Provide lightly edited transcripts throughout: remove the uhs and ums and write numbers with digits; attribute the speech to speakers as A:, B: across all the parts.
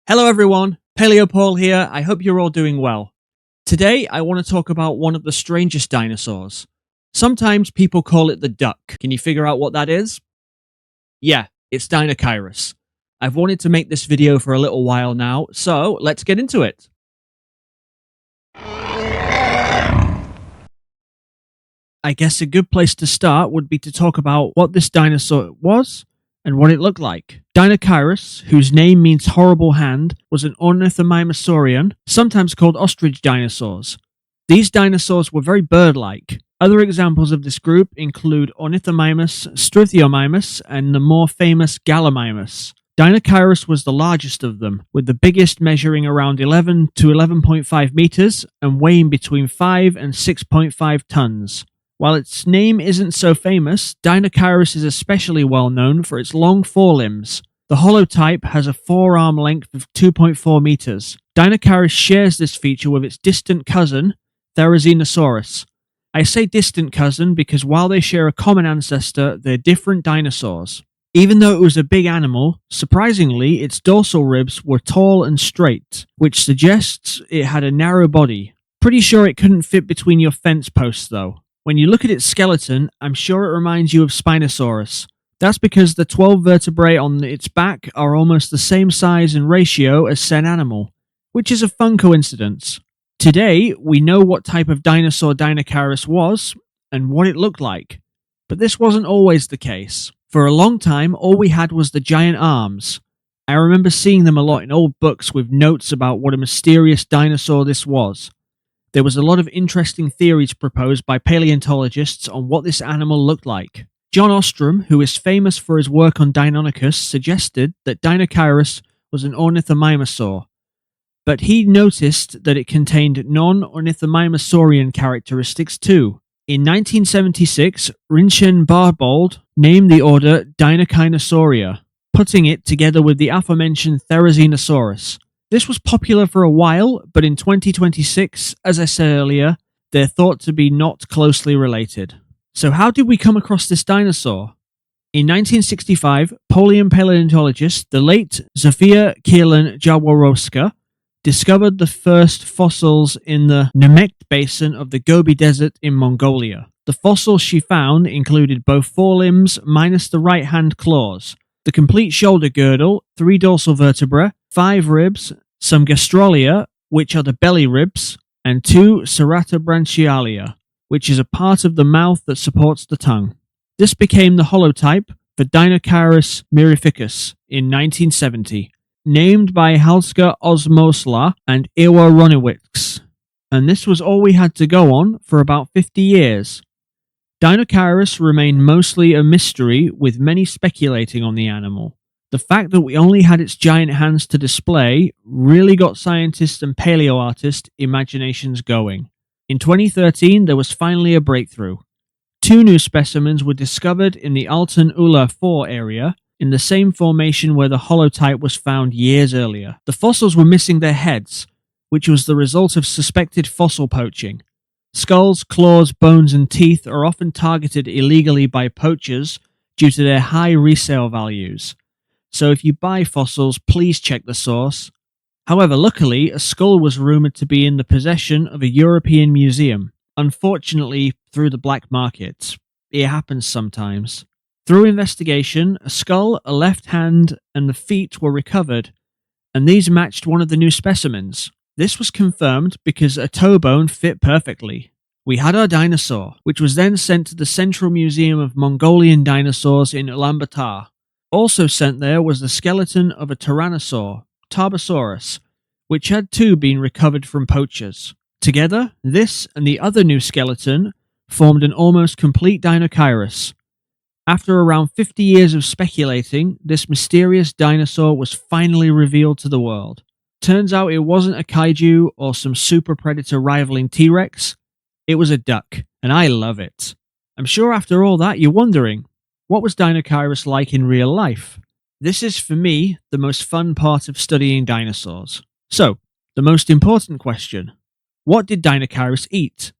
A: Hello everyone, Paleopaul here. I hope you're all doing well. Today I want to talk about one of the strangest dinosaurs. Sometimes people call it the duck. Can you figure out what that is? Yeah, it's Deinocheirus. I've wanted to make this video for a little while now, so let's get into it. I guess a good place to start would be to talk about what this dinosaur was and what it looked like. Deinocheirus, whose name means horrible hand, was an ornithomimosaurian, sometimes called ostrich dinosaurs. These dinosaurs were very bird-like. Other examples of this group include Ornithomimus, Struthiomimus, and the more famous Gallimimus. Deinocheirus was the largest of them, with the biggest measuring around 11 to 11.5 meters and weighing between 5 and 6.5 tons. While its name isn't so famous, Deinocheirus is especially well known for its long forelimbs. The holotype has a forearm length of 2.4 meters. Deinocheirus shares this feature with its distant cousin, Therizinosaurus. I say distant cousin because while they share a common ancestor, they're different dinosaurs. Even though it was a big animal, surprisingly, its dorsal ribs were tall and straight, which suggests it had a narrow body. Pretty sure it couldn't fit between your fence posts though. When you look at its skeleton, I'm sure it reminds you of Spinosaurus. That's because the 12 vertebrae on its back are almost the same size and ratio as said animal, which is a fun coincidence. Today, we know what type of dinosaur Deinocheirus was and what it looked like, but this wasn't always the case. For a long time, all we had was the giant arms. I remember seeing them a lot in old books with notes about what a mysterious dinosaur this was. There was a lot of interesting theories proposed by paleontologists on what this animal looked like. John Ostrom, who is famous for his work on Deinonychus, suggested that Deinocheirus was an ornithomimosaur, but he noticed that it contained non-ornithomimosaurian characteristics too. In 1976, Rinchen Barbauld named the order Deinocheirosauria, putting it together with the aforementioned Therizinosaurus. This was popular for a while, but in 2026, as I said earlier, they're thought to be not closely related. So how did we come across this dinosaur? In 1965, Polish paleontologist, the late Zofia Kierlan-Jaworowska, discovered the first fossils in the Nemegt basin of the Gobi Desert in Mongolia. The fossils she found included both forelimbs minus the right hand claws, the complete shoulder girdle, 3 dorsal vertebrae, 5 ribs, some gastrolia, which are the belly ribs, and 2 serrata branchialia, which is a part of the mouth that supports the tongue. This became the holotype for Deinocheirus mirificus in 1970, named by Halska Osmosla and Iwa Ronowicz, and this was all we had to go on for about 50 years. Deinocheirus remained mostly a mystery, with many speculating on the animal. The fact that we only had its giant hands to display really got scientists and paleoartists' imaginations going. In 2013, there was finally a breakthrough. 2 new specimens were discovered in the Altan Ula 4 area, in the same formation where the holotype was found years earlier. The fossils were missing their heads, which was the result of suspected fossil poaching. Skulls, claws, bones, and teeth are often targeted illegally by poachers due to their high resale values. So if you buy fossils, please check the source. However, luckily, a skull was rumoured to be in the possession of a European museum. Unfortunately, through the black market. It happens sometimes. Through investigation, a skull, a left hand, and the feet were recovered, and these matched one of the new specimens. This was confirmed because a toe bone fit perfectly. We had our dinosaur, which was then sent to the Central Museum of Mongolian Dinosaurs in Ulaanbaatar. Also sent there was the skeleton of a tyrannosaur, Tarbosaurus, which had too been recovered from poachers. Together, this and the other new skeleton formed an almost complete Deinocheirus. After around 50 years of speculating, this mysterious dinosaur was finally revealed to the world. Turns out it wasn't a kaiju or some super predator rivaling T-Rex. It was a duck, and I love it. I'm sure after all that you're wondering, what was Deinocheirus like in real life? This is, for me, the most fun part of studying dinosaurs. So, the most important question. What did Deinocheirus eat?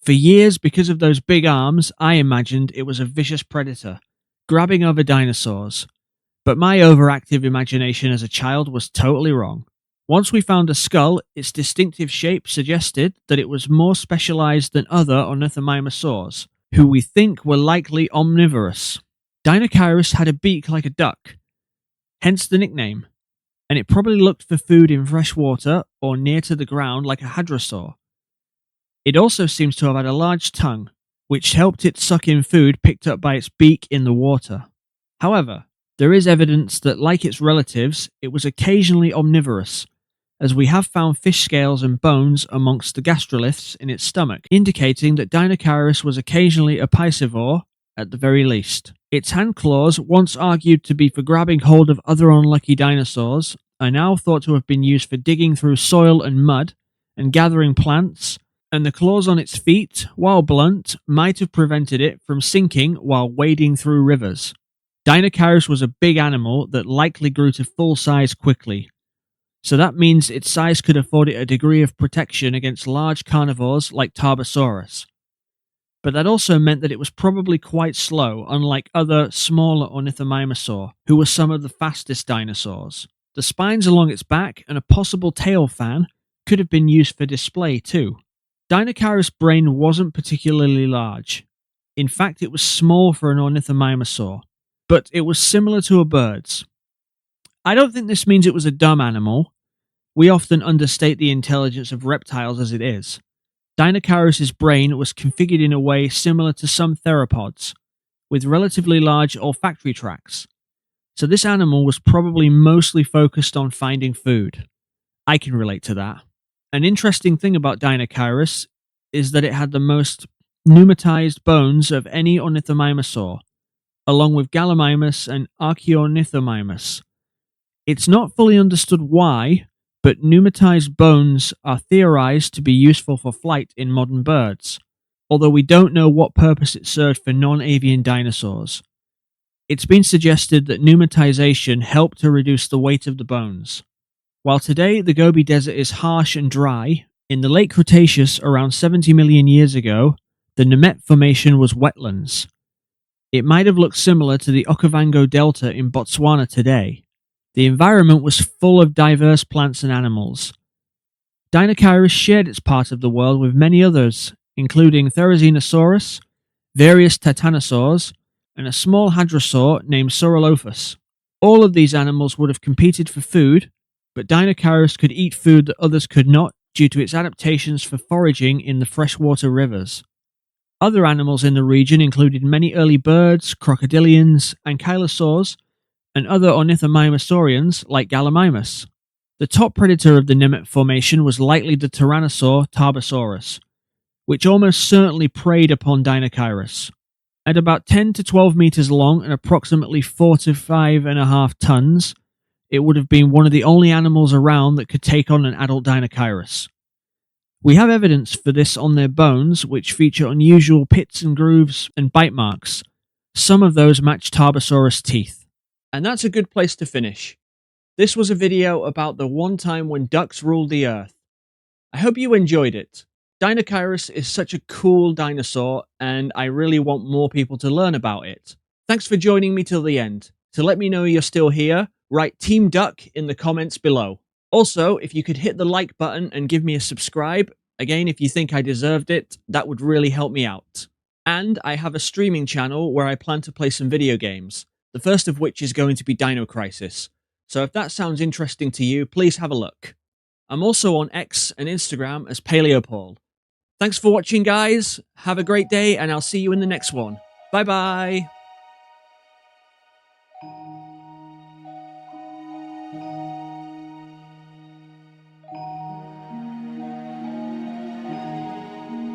A: For years, because of those big arms, I imagined it was a vicious predator, grabbing other dinosaurs. But my overactive imagination as a child was totally wrong. Once we found a skull, its distinctive shape suggested that it was more specialized than other ornithomimosaurs, who we think were likely omnivorous. Deinocheirus had a beak like a duck, hence the nickname, and it probably looked for food in fresh water or near to the ground like a hadrosaur. It also seems to have had a large tongue, which helped it suck in food picked up by its beak in the water. However, there is evidence that, like its relatives, it was occasionally omnivorous, as we have found fish scales and bones amongst the gastroliths in its stomach, indicating that Deinocheirus was occasionally a piscivore at the very least. Its hand claws, once argued to be for grabbing hold of other unlucky dinosaurs, are now thought to have been used for digging through soil and mud and gathering plants, and the claws on its feet, while blunt, might have prevented it from sinking while wading through rivers. Deinocheirus was a big animal that likely grew to full size quickly, so that means its size could afford it a degree of protection against large carnivores like Tarbosaurus. But that also meant that it was probably quite slow, unlike other, smaller ornithomimosaur, who were some of the fastest dinosaurs. The spines along its back and a possible tail fan could have been used for display too. Deinocheirus' brain wasn't particularly large. In fact, it was small for an ornithomimosaur, but it was similar to a bird's. I don't think this means it was a dumb animal. We often understate the intelligence of reptiles as it is. Deinocheirus' brain was configured in a way similar to some theropods, with relatively large olfactory tracts. So this animal was probably mostly focused on finding food. I can relate to that. An interesting thing about Deinocheirus is that it had the most pneumatized bones of any ornithomimosaur, along with Gallimimus and Archaeornithomimus. It's not fully understood why, but pneumatized bones are theorized to be useful for flight in modern birds, although we don't know what purpose it served for non-avian dinosaurs. It's been suggested that pneumatization helped to reduce the weight of the bones. While today the Gobi Desert is harsh and dry, in the late Cretaceous around 70 million years ago, the Nemegt Formation was wetlands. It might have looked similar to the Okavango Delta in Botswana today. The environment was full of diverse plants and animals. Deinocheirus shared its part of the world with many others, including Therizinosaurus, various titanosaurs, and a small hadrosaur named Saurolophus. All of these animals would have competed for food, but Deinocheirus could eat food that others could not due to its adaptations for foraging in the freshwater rivers. Other animals in the region included many early birds, crocodilians, ankylosaurs, and other ornithomimosaurians like Gallimimus. The top predator of the Nemegt Formation was likely the Tyrannosaur Tarbosaurus, which almost certainly preyed upon Deinocheirus. At about 10 to 12 meters long and approximately 4 to 5.5 tons, it would have been one of the only animals around that could take on an adult Deinocheirus. We have evidence for this on their bones, which feature unusual pits and grooves and bite marks. Some of those match Tarbosaurus' teeth. And that's a good place to finish. This was a video about the one time when ducks ruled the earth. I hope you enjoyed it. Deinocheirus is such a cool dinosaur, and I really want more people to learn about it. Thanks for joining me till the end. To let me know you're still here, write Team Duck in the comments below. Also, if you could hit the like button and give me a subscribe, again if you think I deserved it, that would really help me out. And I have a streaming channel where I plan to play some video games, the first of which is going to be Dino Crisis. So if that sounds interesting to you, please have a look. I'm also on X and Instagram as Paleopaul. Thanks for watching, guys. Have a great day, and I'll see you in the next one. Bye bye.